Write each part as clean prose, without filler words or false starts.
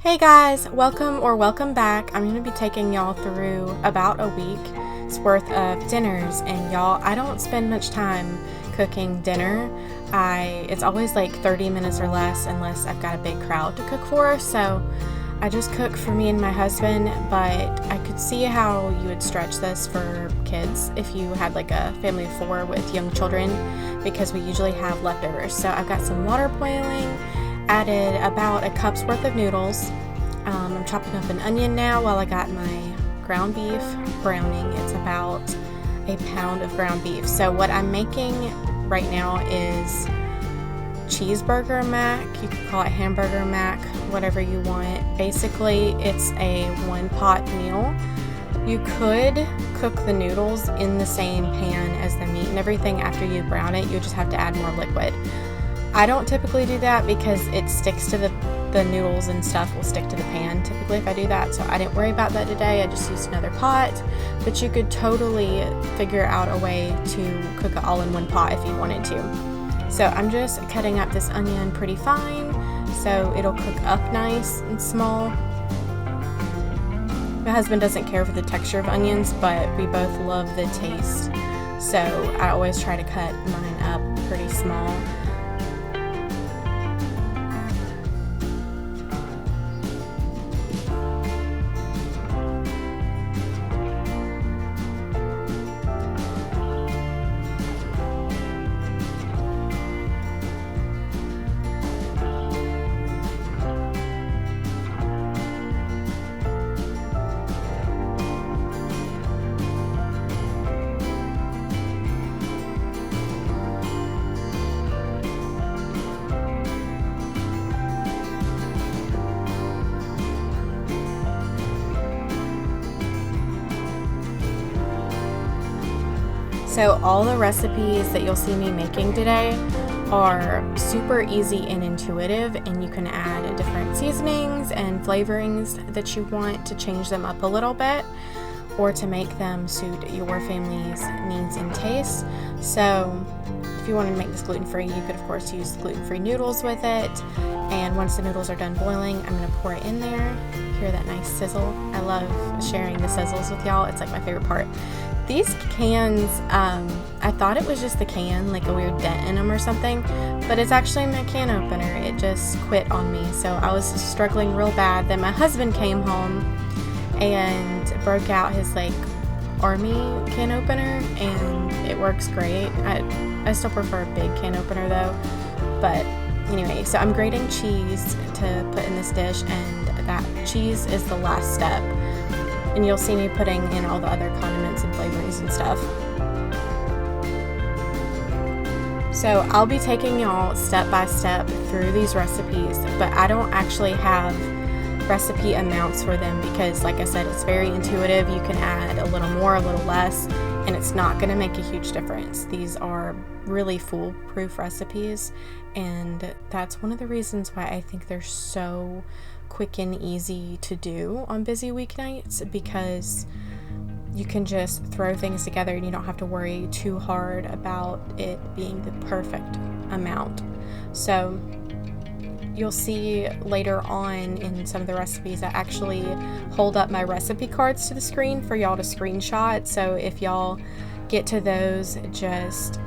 Hey guys, welcome back. I'm going to be taking y'all through about a week's worth of dinners, and y'all, I don't spend much time cooking dinner. It's always like 30 minutes or less unless I've got a big crowd to cook for, so I just cook for me and my husband, but I could see how you would stretch this for kids if you had like a family of 4 with young children, because we usually have leftovers. So I've got some water boiling, added about a cup's worth of noodles. I'm chopping up an onion now while I got my ground beef browning. It's about a pound of ground beef. So what I'm making right now is cheeseburger mac. You could call it hamburger mac, whatever you want. Basically, it's a one-pot meal. You could cook the noodles in the same pan as the meat and everything after you brown it. You just have to add more liquid. I don't typically do that because it sticks to the noodles and stuff will stick to the pan typically if I do that, so I didn't worry about that today. I just used another pot, but you could totally figure out a way to cook it all in one pot if you wanted to. So I'm just cutting up this onion pretty fine so it'll cook up nice and small. My husband doesn't care for the texture of onions, but we both love the taste, so I always try to cut mine up pretty small. So all the recipes that you'll see me making today are super easy and intuitive, and you can add different seasonings and flavorings that you want to change them up a little bit or to make them suit your family's needs and tastes. So if you wanted to make this gluten-free, you could of course use gluten-free noodles with it. And once the noodles are done boiling, I'm going to pour it in there. Hear that nice sizzle? I love sharing the sizzles with y'all. It's like my favorite part. These cans, I thought it was just the can, like a weird dent in them or something, but it's actually my can opener. It just quit on me, so I was struggling real bad. Then my husband came home and broke out his like army can opener, and it works great. I still prefer a big can opener though, but anyway, so I'm grating cheese to put in this dish, and that cheese is the last step. And you'll see me putting in all the other condiments and flavorings and stuff. So I'll be taking y'all step by step through these recipes, but I don't actually have recipe amounts for them because, like I said, it's very intuitive. You can add a little more, a little less, and it's not going to make a huge difference. These are really foolproof recipes, and that's one of the reasons why I think they're so quick and easy to do on busy weeknights, because you can just throw things together and you don't have to worry too hard about it being the perfect amount. So you'll see later on in some of the recipes I actually hold up my recipe cards to the screen for y'all to screenshot. So if y'all get to those, just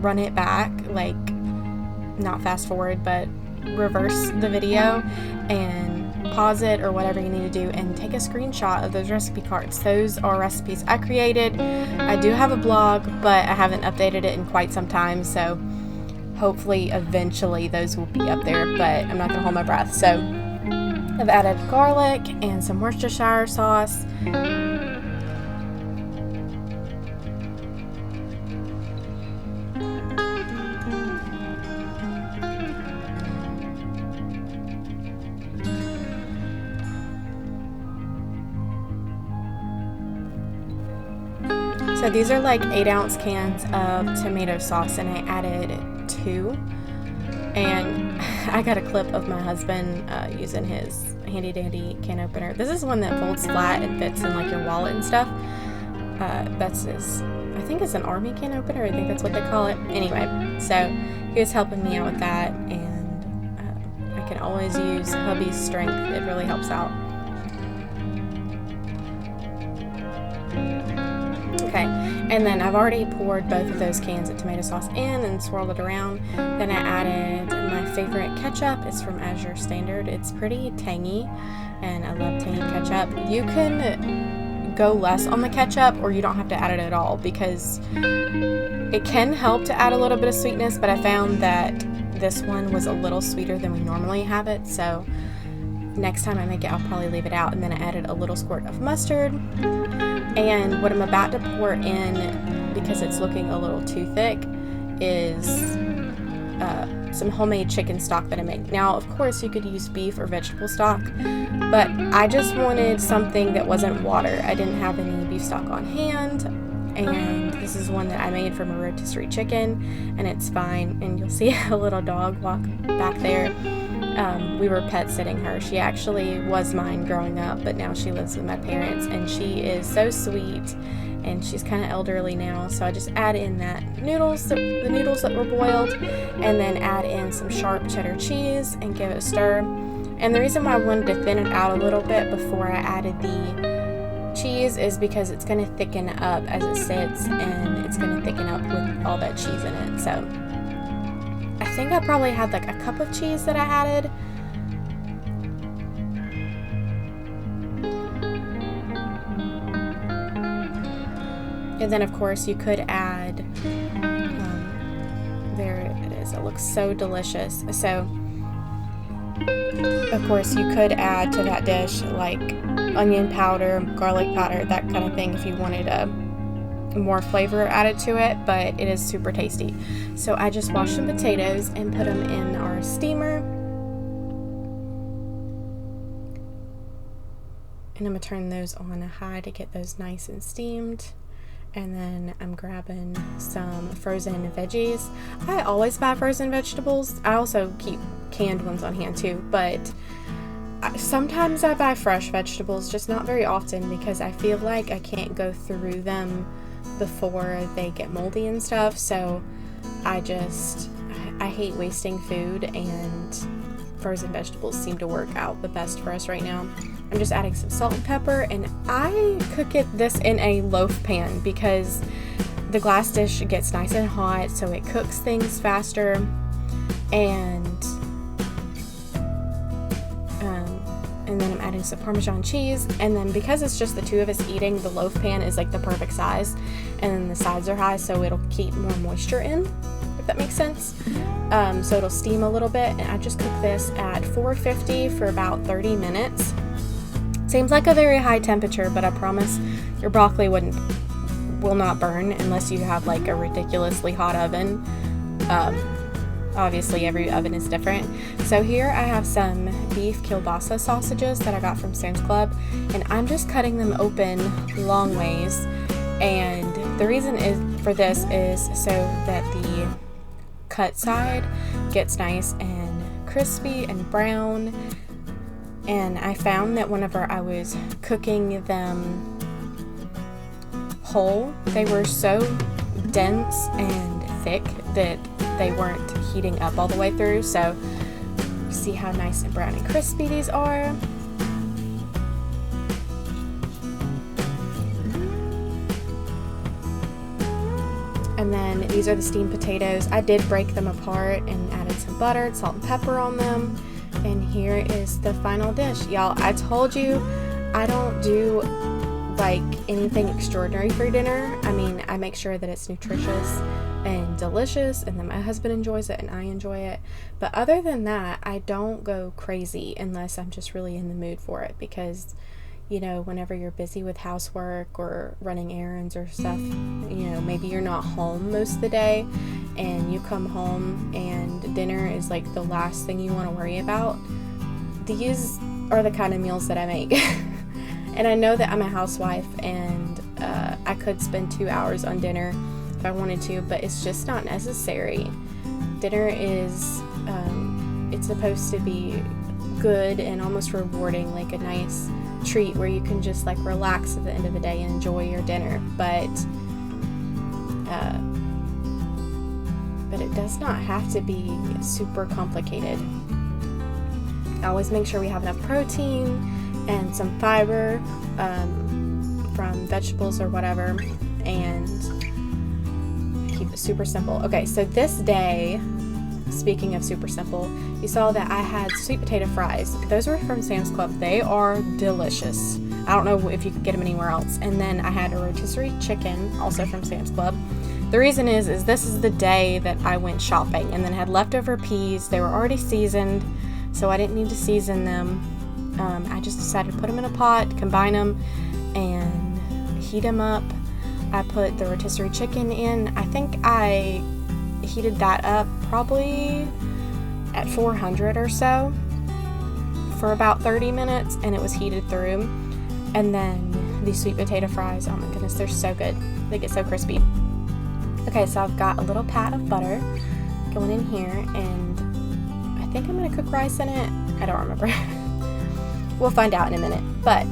run it back, like not fast forward, but reverse the video and pause it or whatever you need to do and take a screenshot of those recipe cards. Those are recipes I created. I do have a blog, but I haven't updated it in quite some time, so hopefully eventually those will be up there, but I'm not gonna hold my breath. So I've added garlic and some Worcestershire sauce. So these are like 8-ounce cans of tomato sauce, and I added 2. And I got a clip of my husband using his handy dandy can opener. This is one that folds flat and fits in like your wallet and stuff. That's his, I think it's an army can opener. I think that's what they call it. Anyway, so he was helping me out with that, and I can always use hubby's strength. It really helps out. Okay, and then I've already poured both of those cans of tomato sauce in and swirled it around. Then I added my favorite ketchup. It's from Azure Standard. It's pretty tangy, and I love tangy ketchup. You can go less on the ketchup, or you don't have to add it at all, because it can help to add a little bit of sweetness, but I found that this one was a little sweeter than we normally have it, so next time I make it, I'll probably leave it out. And then I added a little squirt of mustard. And what I'm about to pour in, because it's looking a little too thick, is some homemade chicken stock that I made. Now, of course, you could use beef or vegetable stock, but I just wanted something that wasn't water. I didn't have any beef stock on hand, and this is one that I made from a rotisserie chicken, and it's fine. And you'll see a little dog walk back there. We were pet sitting her. She actually was mine growing up, but now she lives with my parents, and she is so sweet, and she's kind of elderly now. So I just add in the noodles that were boiled, and then add in some sharp cheddar cheese and give it a stir. And the reason why I wanted to thin it out a little bit before I added the cheese is because it's going to thicken up as it sits, and it's going to thicken up with all that cheese in it. So I think I probably had like a cup of cheese that I added. And then of course you could add, there it is, it looks so delicious. So of course you could add to that dish like onion powder, garlic powder, that kind of thing if you wanted more flavor added to it, but it is super tasty. So I just washed some potatoes and put them in our steamer, and I'm gonna turn those on high to get those nice and steamed. And then I'm grabbing some frozen veggies. I always buy frozen vegetables. I also keep canned ones on hand too, but sometimes I buy fresh vegetables, just not very often, because I feel like I can't go through them before they get moldy and stuff. So I hate wasting food, and frozen vegetables seem to work out the best for us right now. I'm just adding some salt and pepper, and I cook this in a loaf pan because the glass dish gets nice and hot, so it cooks things faster. And then I'm adding some Parmesan cheese, and then because it's just the two of us eating, the loaf pan is like the perfect size, and then the sides are high, so it'll keep more moisture in, if that makes sense. So it'll steam a little bit, and I just cook this at 450 for about 30 minutes. Seems like a very high temperature, but I promise your broccoli will not burn unless you have like a ridiculously hot oven. Obviously every oven is different. So here I have some beef kielbasa sausages that I got from Sam's Club, and I'm just cutting them open long ways. And the reason for this is so that the cut side gets nice and crispy and brown. And I found that whenever I was cooking them whole, they were so dense and thick that they weren't heating up all the way through. So see how nice and brown and crispy these are. And then these are the steamed potatoes. I did break them apart and added some butter, salt and pepper on them. And here is the final dish. Y'all, I told you I don't do like anything extraordinary for dinner. I mean, I make sure that it's nutritious and delicious, and then my husband enjoys it and I enjoy it. But other than that, I don't go crazy unless I'm just really in the mood for it, because you know, whenever you're busy with housework or running errands or stuff, you know, maybe you're not home most of the day and you come home and dinner is like the last thing you want to worry about. These are the kind of meals that I make. And I know that I'm a housewife, and I could spend 2 hours on dinner if I wanted to, but it's just not necessary. Dinner is, it's supposed to be good and almost rewarding, like a nice treat where you can just like relax at the end of the day and enjoy your dinner. But it does not have to be super complicated. I always make sure we have enough protein and some fiber from vegetables or whatever, and keep it super simple. Okay, so this day, speaking of super simple, you saw that I had sweet potato fries. Those were from Sam's Club. They are delicious. I don't know if you could get them anywhere else. And then I had a rotisserie chicken, also from Sam's Club. The reason is this is the day that I went shopping and then had leftover peas. They were already seasoned, so I didn't need to season them. I just decided to put them in a pot, combine them, and heat them up. I put the rotisserie chicken in. I think I heated that up probably at 400 or so for about 30 minutes, and it was heated through. And then these sweet potato fries, oh my goodness, they're so good. They get so crispy. Okay, so I've got a little pat of butter going in here, and I think I'm going to cook rice in it. I don't remember. We'll find out in a minute. But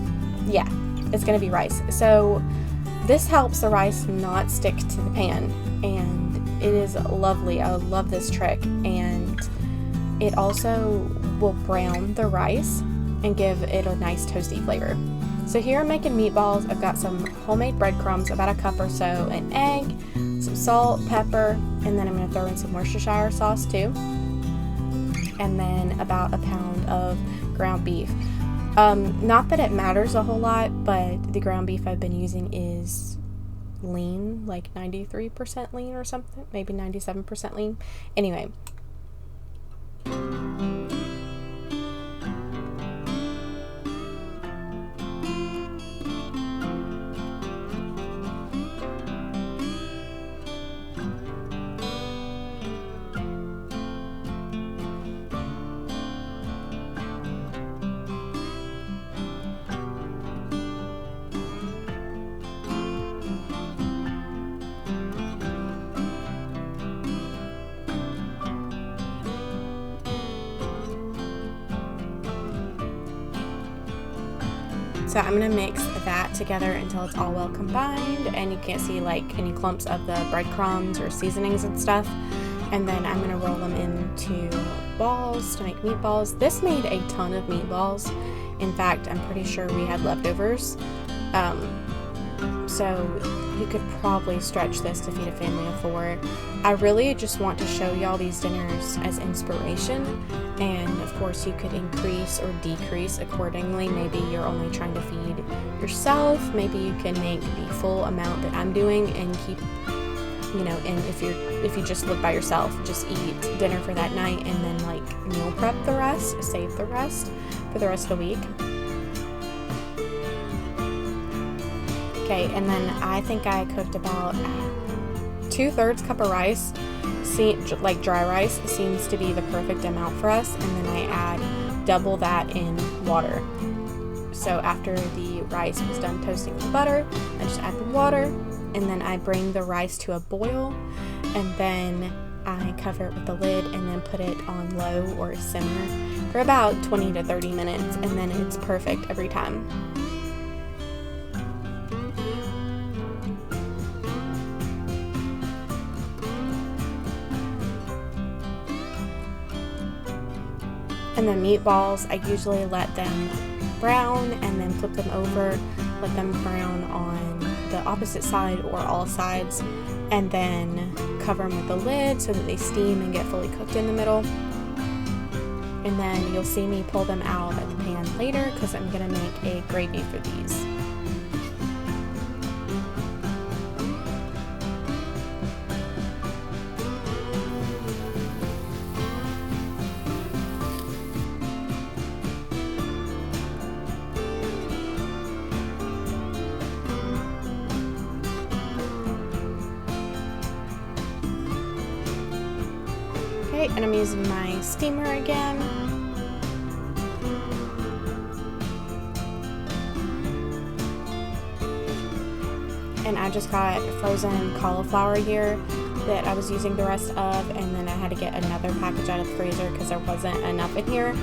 yeah, it's going to be rice. So this helps the rice not stick to the pan, and it is lovely. I love this trick, and it also will brown the rice and give it a nice toasty flavor. So here I'm making meatballs. I've got some homemade breadcrumbs, about a cup or so, an egg, some salt, pepper, and then I'm going to throw in some Worcestershire sauce too. And then about a pound of ground beef. Not that it matters a whole lot, but the ground beef I've been using is lean, like 93% lean or something, maybe 97% lean. Anyway. So I'm going to mix that together until it's all well combined and you can't see like any clumps of the breadcrumbs or seasonings and stuff. And then I'm going to roll them into balls to make meatballs. This made a ton of meatballs. In fact, I'm pretty sure we had leftovers. So you could probably stretch this to feed a family of 4. I really just want to show y'all these dinners as inspiration, and of course you could increase or decrease accordingly. Maybe you're only trying to feed yourself. Maybe you can make the full amount that I'm doing and keep, you know, and if you just live by yourself, just eat dinner for that night and then like meal prep the rest, save the rest for the rest of the week. Okay, and then I think I cooked about 2/3 cup of rice. Like dry rice seems to be the perfect amount for us, and then I add double that in water. So after the rice was done toasting with butter, I just add the water, and then I bring the rice to a boil, and then I cover it with the lid and then put it on low or simmer for about 20 to 30 minutes, and then it's perfect every time. And the meatballs, I usually let them brown and then flip them over, let them brown on the opposite side or all sides, and then cover them with the lid so that they steam and get fully cooked in the middle. And then you'll see me pull them out of the pan later because I'm going to make a gravy for these. And I'm using my steamer again. And I just got frozen cauliflower here that I was using the rest of, and then I had to get another package out of the freezer because there wasn't enough in here.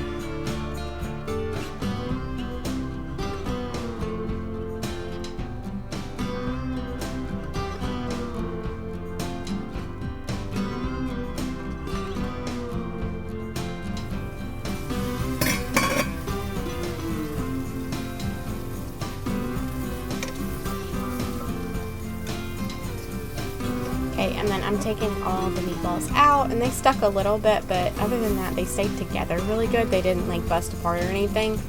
And then I'm taking all the meatballs out, and they stuck a little bit, but other than that, they stayed together really good. They didn't like bust apart or anything.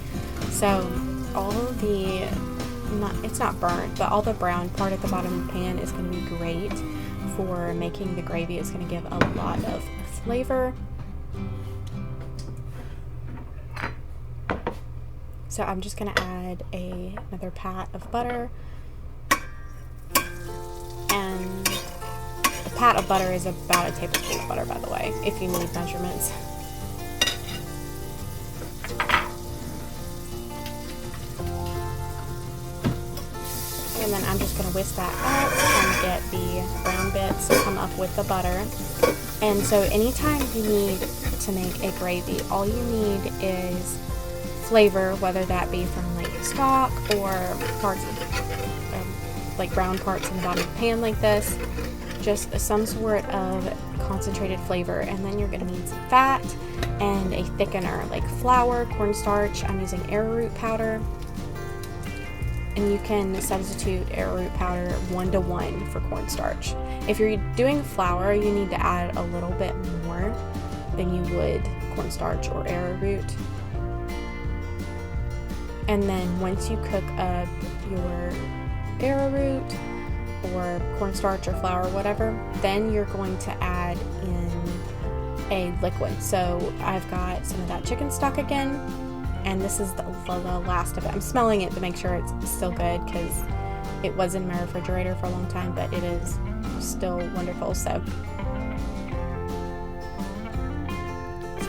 So all of the, it's not burnt, but all the brown part at the bottom of the pan is going to be great for making the gravy. It's going to give a lot of flavor. So I'm just going to add another pat of butter. And a pat of butter is about a tablespoon of butter, by the way, if you need measurements. And then I'm just going to whisk that up and get the brown bits to come up with the butter. And so anytime you need to make a gravy, all you need is flavor, whether that be from like stock or parts of like brown parts in the bottom of the pan like this, just some sort of concentrated flavor. And then you're going to need some fat and a thickener like flour, cornstarch. I'm using arrowroot powder, and you can substitute arrowroot powder 1-to-1 for cornstarch. If you're doing flour, you need to add a little bit more than you would cornstarch or arrowroot. And then once you cook up your arrowroot or cornstarch or flour or whatever, then you're going to add in a liquid. So I've got some of that chicken stock again, and this is the last of it. I'm smelling it to make sure it's still good because it was in my refrigerator for a long time, but it is still wonderful. So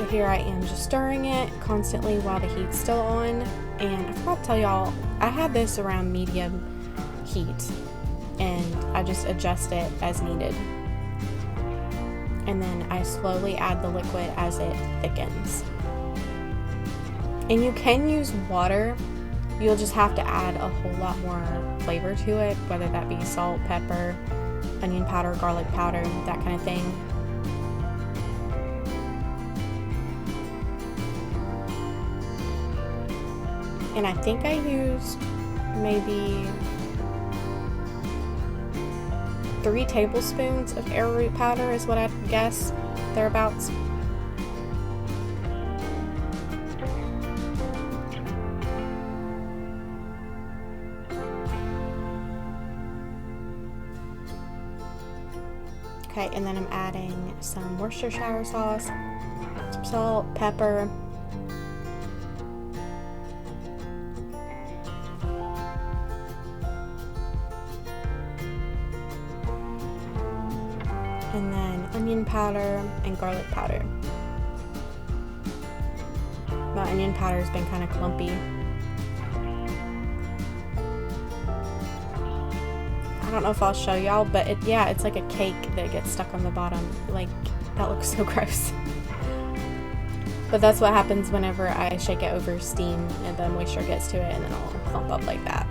here I am just stirring it constantly while the heat's still on. And I forgot to tell y'all, I had this around medium heat, and I just adjust it as needed. And then I slowly add the liquid as it thickens. And you can use water. You'll just have to add a whole lot more flavor to it, whether that be salt, pepper, onion powder, garlic powder, that kind of thing. And I think I used maybe 3 tablespoons of arrowroot powder is what I'd guess, thereabouts. Okay, and then I'm adding some Worcestershire sauce, some salt, pepper, and then onion powder and garlic powder. My onion powder has been kind of clumpy. I don't know if I'll show y'all, but it's like a cake that gets stuck on the bottom. Like, that looks so gross. But that's what happens whenever I shake it over steam and the moisture gets to it, and then it'll clump up like that.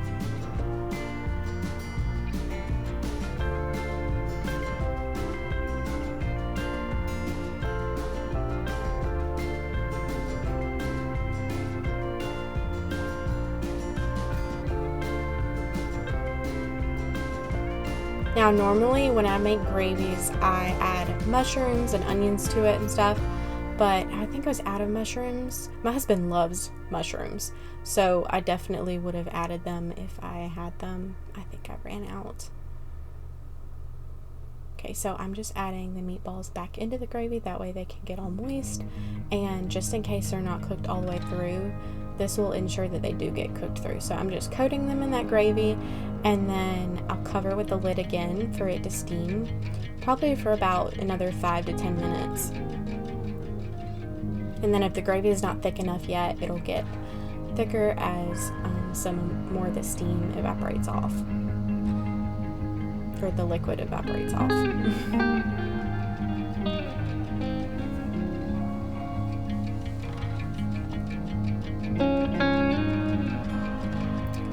Now, normally when I make gravies, I add mushrooms and onions to it and stuff, but I think I was out of mushrooms. My husband loves mushrooms, so I definitely would have added them if I had them. I think I ran out. Okay, so I'm just adding the meatballs back into the gravy, that way they can get all moist, and just in case they're not cooked all the way through, this will ensure that they do get cooked through. So I'm just coating them in that gravy, and then I'll cover with the lid again for it to steam, probably for about another 5 to 10 minutes. And then if the gravy is not thick enough yet, it'll get thicker as some more of the steam evaporates off, or the liquid evaporates off.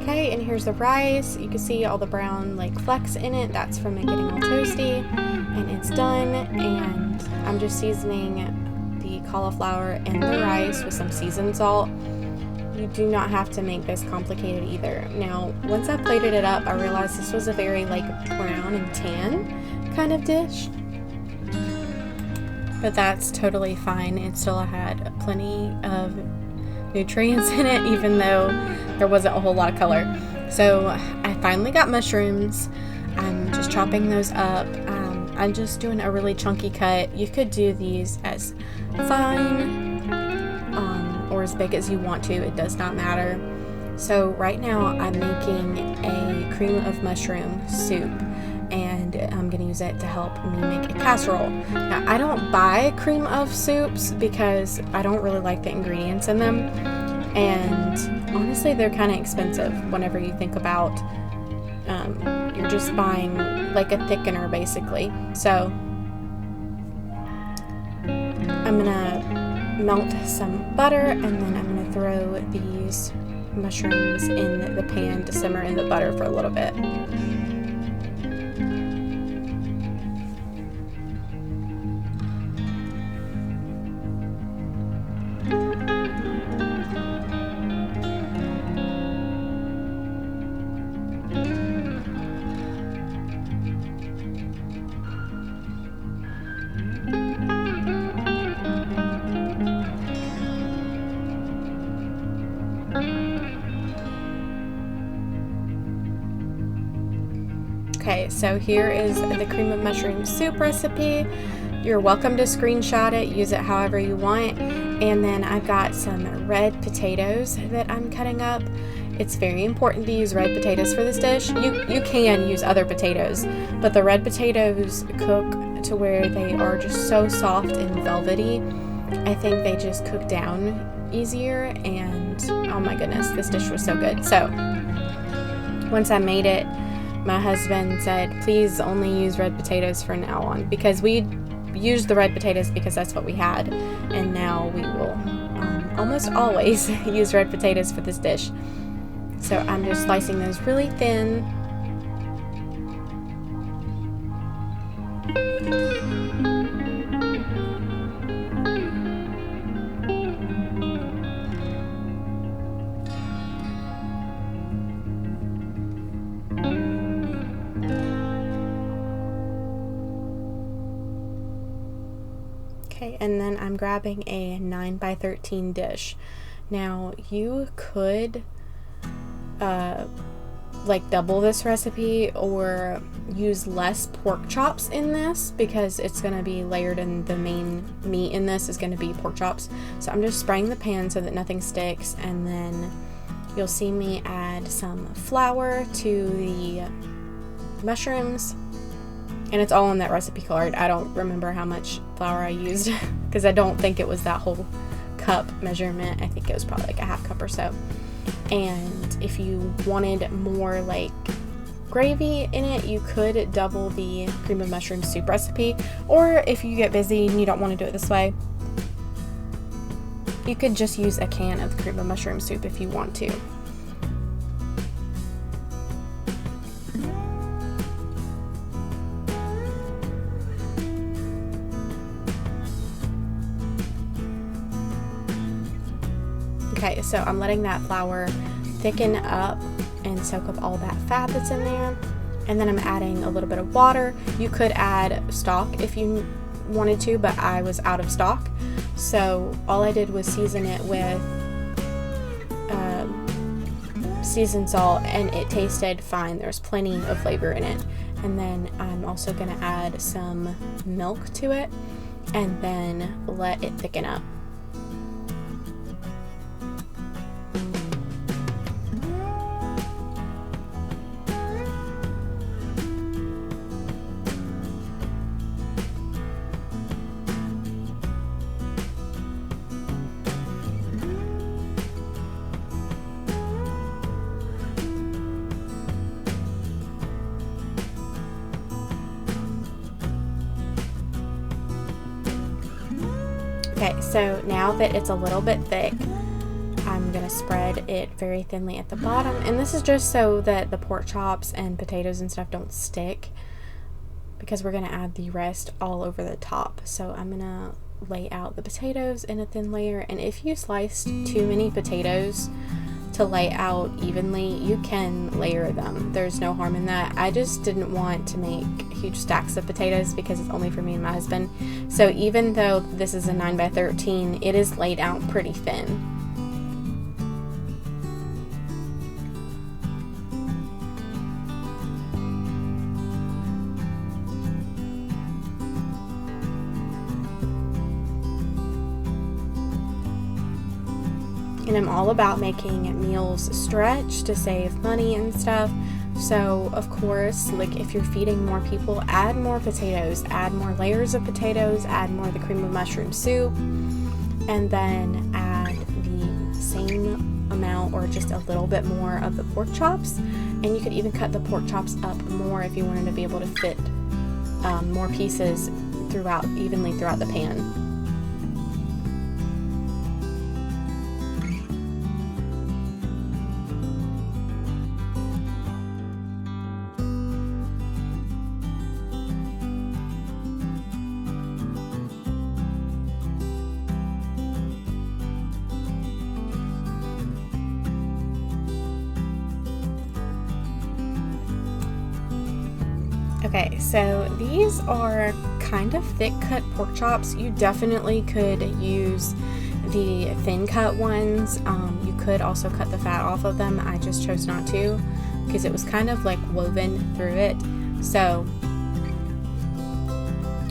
Okay, and here's the rice. You can see all the brown like flecks in it. That's from it getting all toasty, and it's done. And I'm just seasoning the cauliflower and the rice with some seasoned salt. You do not have to make this complicated either. Now, once I plated it up, I realized this was a very like brown and tan kind of dish. But that's totally fine. It still had plenty of nutrients in it, even though there wasn't a whole lot of color. So I finally got mushrooms. I'm just chopping those up. I'm just doing a really chunky cut. You could do these as fine or as big as you want to. It does not matter. So right now I'm making a cream of mushroom soup, and I'm going to use it to help me make a casserole. Now, I don't buy cream of soups because I don't really like the ingredients in them, and honestly they're kind of expensive whenever you think about you're just buying like a thickener basically. So I'm going to melt some butter, and then I'm going to throw these mushrooms in the pan to simmer in the butter for a little bit. Okay, so here is the cream of mushroom soup recipe. You're welcome to screenshot it, use it however you want. And then I've got some red potatoes that I'm cutting up. It's very important to use red potatoes for this dish. You can use other potatoes, but the red potatoes cook to where they are just so soft and velvety. I think they just cook down easier, and oh my goodness, this dish was so good. So once I made it, my husband said, please only use red potatoes from now on, because we used the red potatoes because that's what we had, and now we will almost always use red potatoes for this dish. So I'm just slicing those really thin. Okay, and then I'm grabbing a 9x13 dish. Now you could like double this recipe or use less pork chops in this, because it's going to be layered and the main meat in this is going to be pork chops. So I'm just spraying the pan so that nothing sticks, and then you'll see me add some flour to the mushrooms. And it's all in that recipe card. I don't remember how much flour I used because I don't think it was that whole cup measurement. I think it was probably like a half cup or so. And if you wanted more like gravy in it, you could double the cream of mushroom soup recipe. Or if you get busy and you don't want to do it this way, you could just use a can of cream of mushroom soup if you want to. Okay, so I'm letting that flour thicken up and soak up all that fat that's in there. And then I'm adding a little bit of water. You could add stock if you wanted to, but I was out of stock. So all I did was season it with seasoned salt, and it tasted fine. There's plenty of flavor in it. And then I'm also going to add some milk to it and then let it thicken up. Okay, so now that it's a little bit thick, I'm going to spread it very thinly at the bottom. And this is just so that the pork chops and potatoes and stuff don't stick, because we're going to add the rest all over the top. So I'm going to lay out the potatoes in a thin layer. And if you sliced too many potatoes to lay out evenly, you can layer them. There's no harm in that. I just didn't want to make huge stacks of potatoes because it's only for me and my husband. So even though this is a 9x13, it is laid out pretty thin. And I'm all about making meals stretch to save money and stuff. So of course, like if you're feeding more people, add more potatoes, add more layers of potatoes, add more of the cream of mushroom soup, and then add the same amount or just a little bit more of the pork chops. And you could even cut the pork chops up more if you wanted to be able to fit more pieces evenly throughout the pan. Okay, so these are kind of thick cut pork chops. You definitely could use the thin cut ones. You could also cut the fat off of them. I just chose not to because it was kind of like woven through it. So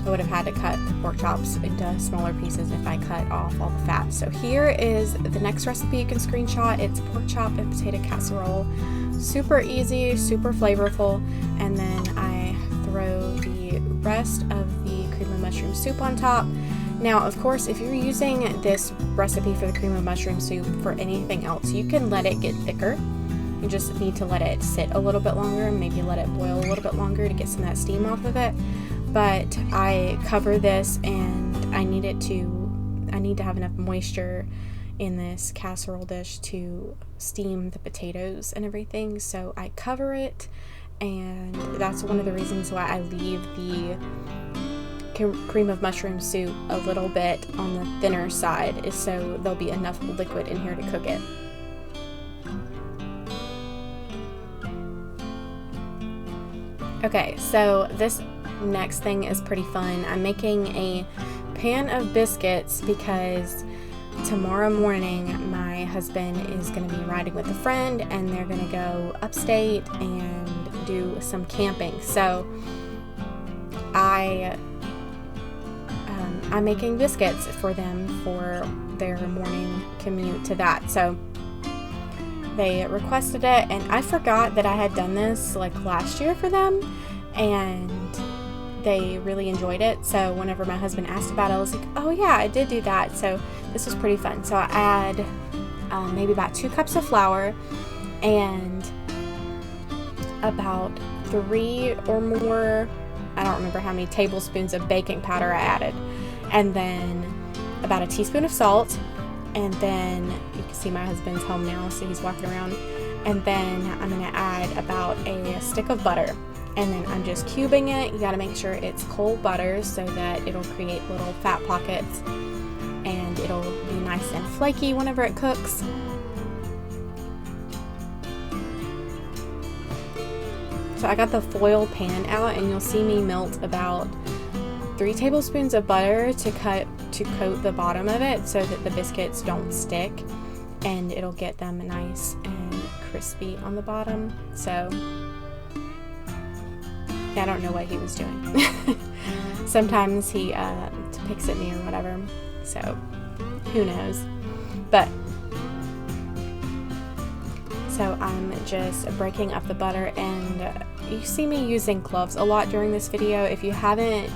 I would have had to cut the pork chops into smaller pieces if I cut off all the fat. So here is the next recipe you can screenshot. It's pork chop and potato casserole. Super easy, super flavorful. And then I throw the rest of the cream of mushroom soup on top. Now, of course, if you're using this recipe for the cream of mushroom soup for anything else, you can let it get thicker. You just need to let it sit a little bit longer, maybe let it boil a little bit longer to get some of that steam off of it. But I cover this, and I need to have enough moisture in this casserole dish to steam the potatoes and everything. So I cover it, and that's one of the reasons why I leave the cream of mushroom soup a little bit on the thinner side, is so there'll be enough liquid in here to cook it. Okay, so this next thing is pretty fun. I'm making a pan of biscuits because tomorrow morning my husband is going to be riding with a friend, and they're going to go upstate and do some camping. So I'm making biscuits for them for their morning commute to that. So they requested it, and I forgot that I had done this like last year for them, and they really enjoyed it. So whenever my husband asked about it, I was like, oh yeah, I did do that. So this was pretty fun. So I add maybe about 2 cups of flour and about 3 or more, I don't remember how many tablespoons of baking powder I added, and then about a teaspoon of salt. And then you can see my husband's home now, so he's walking around. And then I'm going to add about a stick of butter. And then I'm just cubing it. You got to make sure it's cold butter so that it'll create little fat pockets, and it'll be nice and flaky whenever it cooks. So I got the foil pan out, and you'll see me melt about 3 tablespoons of butter to coat the bottom of it so that the biscuits don't stick, and it'll get them nice and crispy on the bottom. So I don't know what he was doing. Sometimes he picks at me or whatever, so who knows. But so I'm just breaking up the butter, and you see me using gloves a lot during this video. If you haven't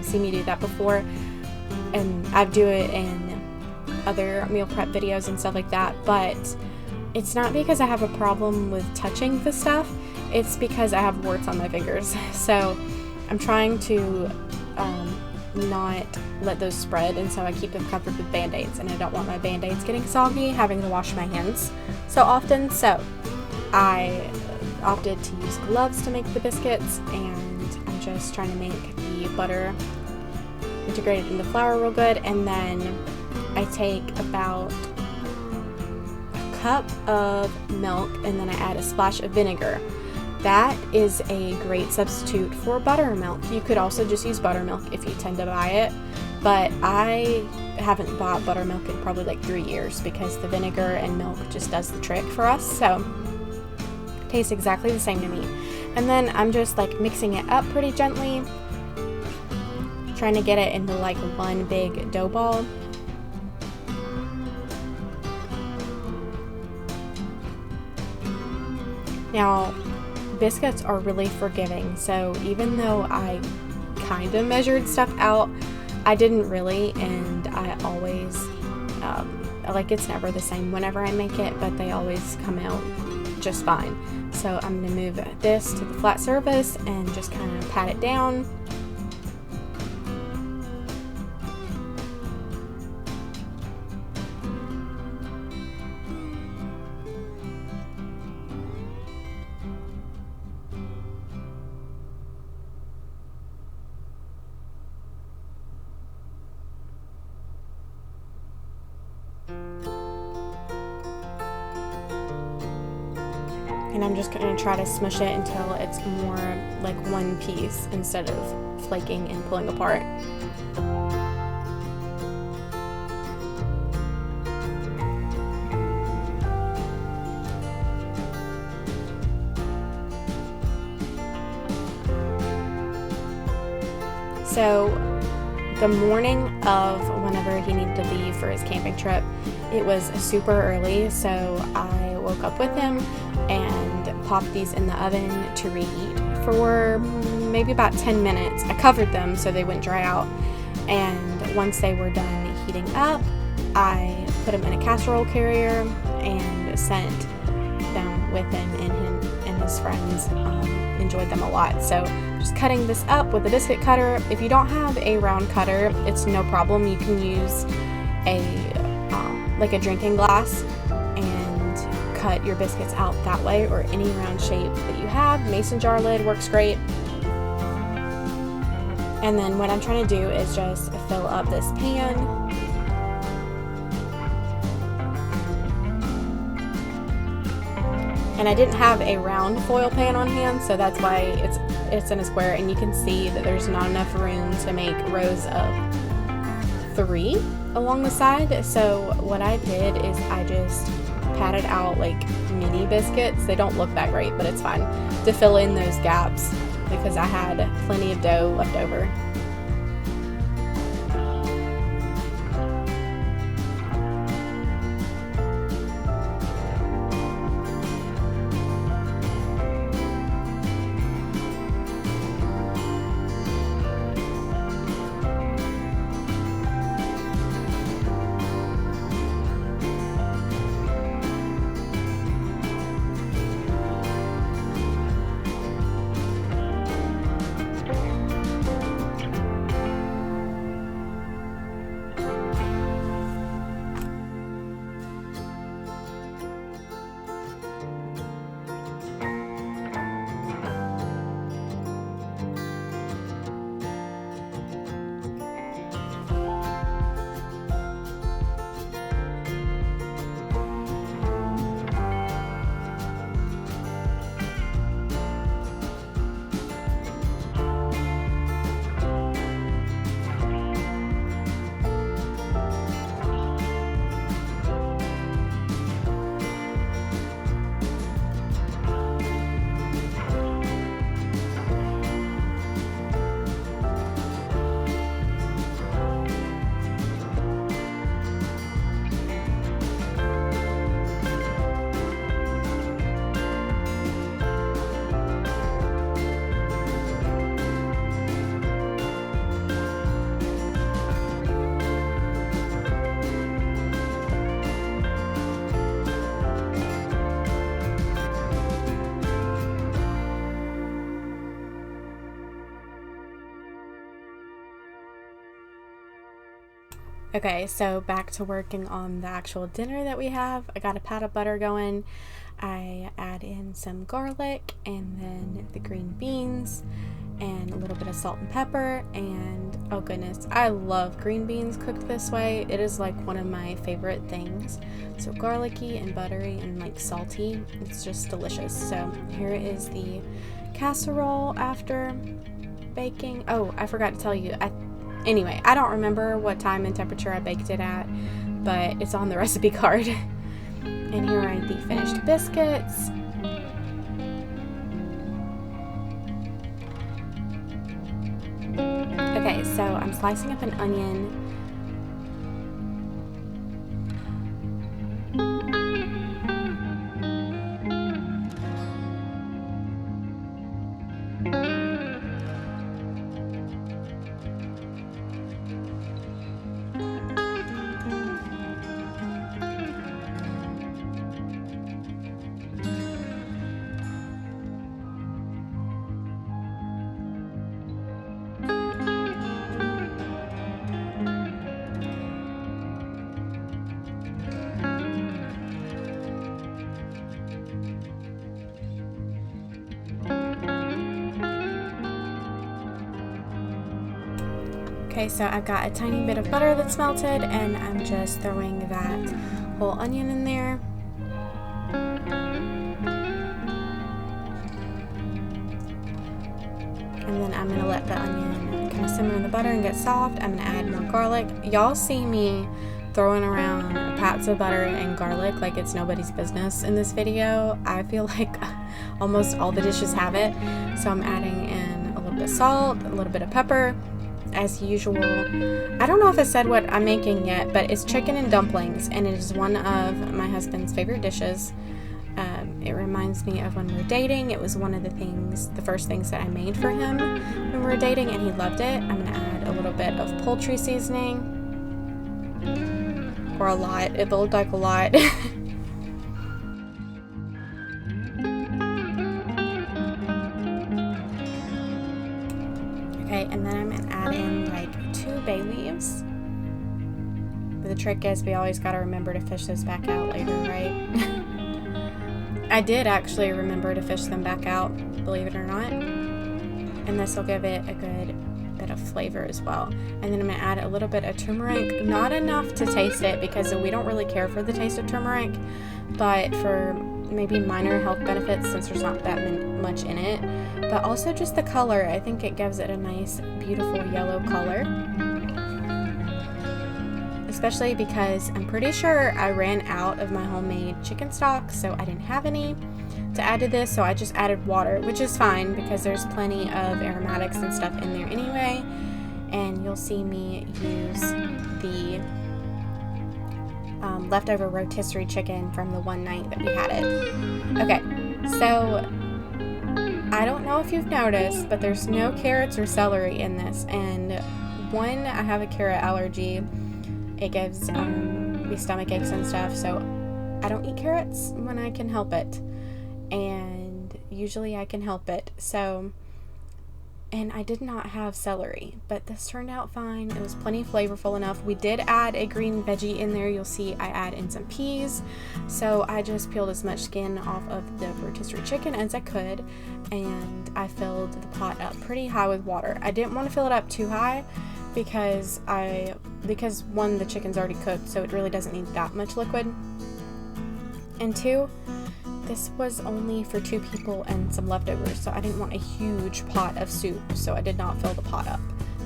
seen me do that before, and I do it in other meal prep videos and stuff like that, but it's not because I have a problem with touching the stuff. It's because I have warts on my fingers. So I'm trying to not let those spread, and so I keep them covered with Band-Aids, and I don't want my Band-Aids getting soggy, having to wash my hands so often. So I opted to use gloves to make the biscuits, and I'm just trying to make the butter integrated in the flour real good. And then I take about a cup of milk, and then I add a splash of vinegar. That is a great substitute for buttermilk. You could also just use buttermilk if you tend to buy it, but I haven't bought buttermilk in probably like 3 years because the vinegar and milk just does the trick for us. So it tastes exactly the same to me. And then I'm just like mixing it up pretty gently, trying to get it into like one big dough ball. Now, biscuits are really forgiving, so even though I kind of measured stuff out, I didn't really, and I always, like it's never the same whenever I make it, but they always come out just fine. So I'm going to move this to the flat surface and just kind of pat it down. And I'm just going to try to smush it until it's more like one piece instead of flaking and pulling apart. So the morning of whenever he needed to leave for his camping trip, it was super early, so I woke up with him and popped these in the oven to reheat for maybe about 10 minutes. I covered them so they wouldn't dry out, and once they were done heating up, I put them in a casserole carrier and sent them with him, and his friends enjoyed them a lot. So just cutting this up with a biscuit cutter. If you don't have a round cutter, it's no problem. You can use like a drinking glass and cut your biscuits out that way, or any round shape that you have. Mason jar lid works great. And then what I'm trying to do is just fill up this pan. And I didn't have a round foil pan on hand, so that's why it's in a square, and you can see that there's not enough room to make rows of 3 along the side. So what I did is I just patted out like mini biscuits. They don't look that great, but it's fine, to fill in those gaps because I had plenty of dough left over. Okay, so back to working on the actual dinner that we have. I got a pat of butter going. I add in some garlic and then the green beans, and a little bit of salt and pepper, and oh goodness, I love green beans cooked this way. It is like one of my favorite things. So garlicky and buttery and like salty. It's just delicious. So here is the casserole after baking. Oh, I forgot to tell you. Anyway, I don't remember what time and temperature I baked it at, but it's on the recipe card. And here are the finished biscuits. Okay, so I'm slicing up an onion. Okay, so I've got a tiny bit of butter that's melted, and I'm just throwing that whole onion in there. And then I'm going to let the onion kind of simmer in the butter and get soft. I'm going to add more garlic. Y'all see me throwing around pats of butter and garlic like it's nobody's business in this video. I feel like almost all the dishes have it. So I'm adding in a little bit of salt, a little bit of pepper. As usual, I don't know if I said what I'm making yet, but it's chicken and dumplings, and it is one of my husband's favorite dishes. It reminds me of when we were dating. It was one of the first things that I made for him when we were dating, and he loved it. I'm going to add a little bit of poultry seasoning, or a lot. It looked like a lot. Okay, and then I'm going to add in like 2 bay leaves. But the trick is we always got to remember to fish those back out later, right? I did actually remember to fish them back out, believe it or not. And this will give it a good bit of flavor as well. And then I'm going to add a little bit of turmeric. Not enough to taste it because we don't really care for the taste of turmeric, but for maybe minor health benefits since there's not that much in it. But also just the color. I think it gives it a nice, beautiful yellow color. Especially because I'm pretty sure I ran out of my homemade chicken stock, so I didn't have any to add to this, so I just added water, which is fine because there's plenty of aromatics and stuff in there anyway. And you'll see me use the leftover rotisserie chicken from the one night that we had it. Okay, so I don't know if you've noticed, but there's no carrots or celery in this, and one, I have a carrot allergy. It gives me stomach aches and stuff, so I don't eat carrots when I can help it, and usually I can help it. So, and I did not have celery, but this turned out fine. It was plenty flavorful enough. We did add a green veggie in there. You'll see I add in some peas, so I just peeled as much skin off of the rotisserie chicken as I could, and I filled the pot up pretty high with water. I didn't want to fill it up too high because one, the chicken's already cooked, so it really doesn't need that much liquid, and 2, this was only for 2 people and some leftovers, so I didn't want a huge pot of soup, so I did not fill the pot up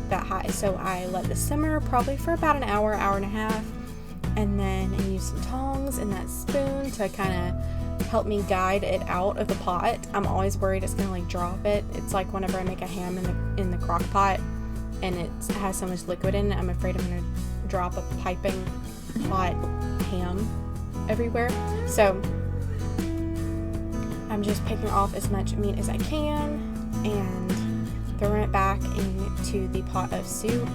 that high. So I let this simmer probably for about an hour, hour and a half, and then I used some tongs and that spoon to kind of help me guide it out of the pot. I'm always worried it's gonna like drop it. It's like whenever I make a ham in the crock pot and it has so much liquid in it, I'm afraid I'm gonna drop a piping hot ham everywhere. So I'm just picking off as much meat as I can and throwing it back into the pot of soup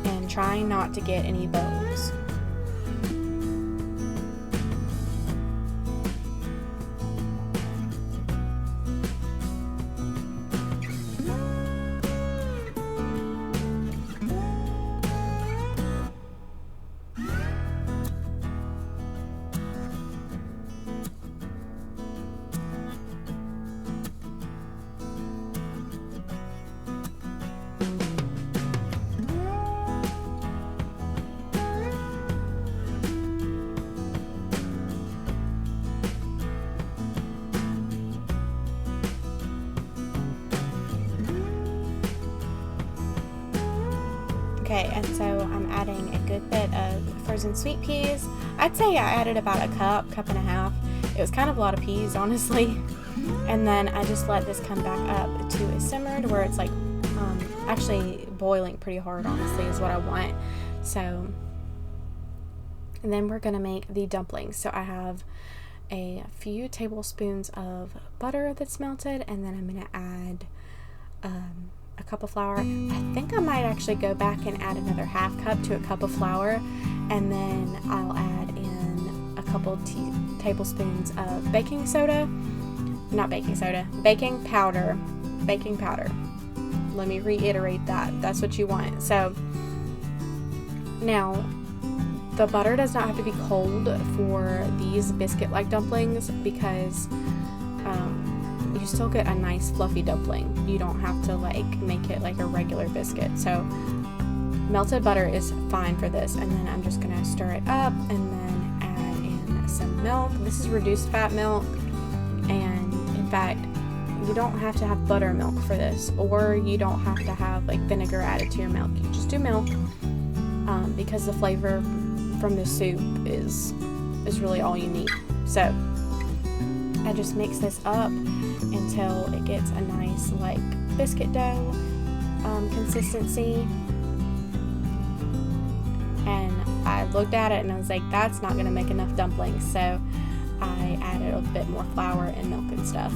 and trying not to get any bones. Okay, and so I'm adding a good bit of frozen sweet peas. I'd say I added about a cup and a half. It was kind of a lot of peas, honestly. And then I just let this come back up to a simmer to where it's like actually boiling pretty hard, honestly, is what I want. So, and then we're gonna make the dumplings. So I have a few tablespoons of butter that's melted, and then I'm gonna add a cup of flour. I think I might actually go back and add another half cup to a cup of flour, and then I'll add in a couple tablespoons of baking powder. Let me reiterate that. That's what you want. So now the butter does not have to be cold for these biscuit-like dumplings, because you still get a nice fluffy dumpling. You don't have to like make it like a regular biscuit. So melted butter is fine for this, and then I'm just gonna stir it up and then add in some milk. This is reduced fat milk, and in fact you don't have to have buttermilk for this, or you don't have to have like vinegar added to your milk. You just do milk, because the flavor from the soup is really all you need. So I just mix this up until it gets a nice like biscuit dough consistency. And I looked at it and I was like, that's not gonna make enough dumplings, so I added a bit more flour and milk and stuff.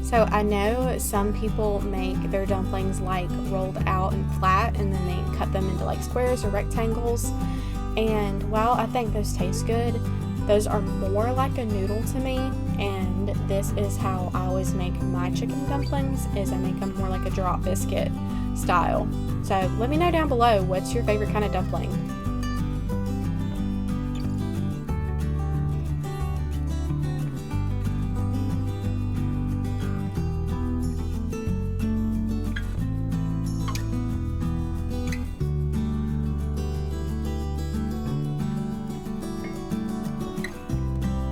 So I know some people make their dumplings like rolled out and flat, and then they cut them into like squares or rectangles. And while I think those taste good, those are more like a noodle to me. And this is how I always make my chicken dumplings, is I make them more like a drop biscuit style. So let me know down below, what's your favorite kind of dumpling?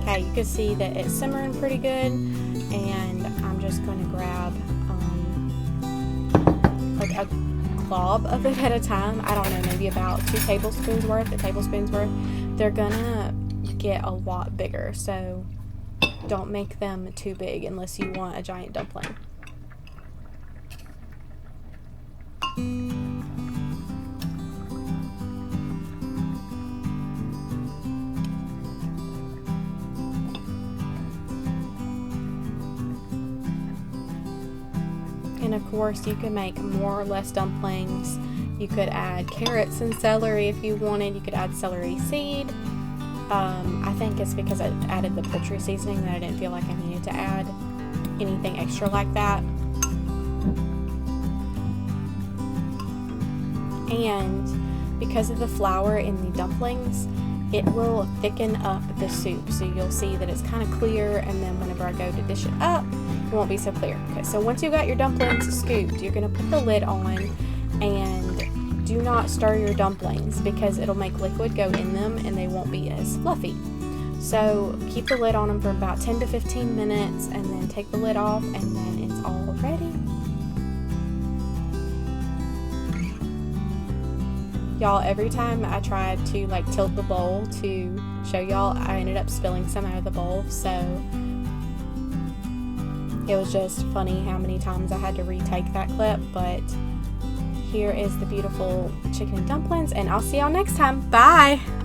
Okay, you can see that it's simmering pretty good, and I'm just going to grab like a glob of it at a time. I don't know, maybe about 2 tablespoons worth, They're gonna get a lot bigger, so don't make them too big unless you want a giant dumpling. And of course, you can make more or less dumplings. You could add carrots and celery if you wanted. You could add celery seed. I think it's because I added the poultry seasoning that I didn't feel like I needed to add anything extra like that. And because of the flour in the dumplings, it will thicken up the soup. So you'll see that it's kind of clear, and then whenever I go to dish it up, it won't be so clear. Okay, so once you got your dumplings scooped, you're gonna put the lid on, and do not stir your dumplings because it'll make liquid go in them and they won't be as fluffy. So keep the lid on them for about 10 to 15 minutes, and then take the lid off, and then it's all ready. Y'all, every time I tried to like tilt the bowl to show y'all, I ended up spilling some out of the bowl, so it was just funny how many times I had to retake that clip. But here is the beautiful chicken and dumplings, and I'll see y'all next time. Bye!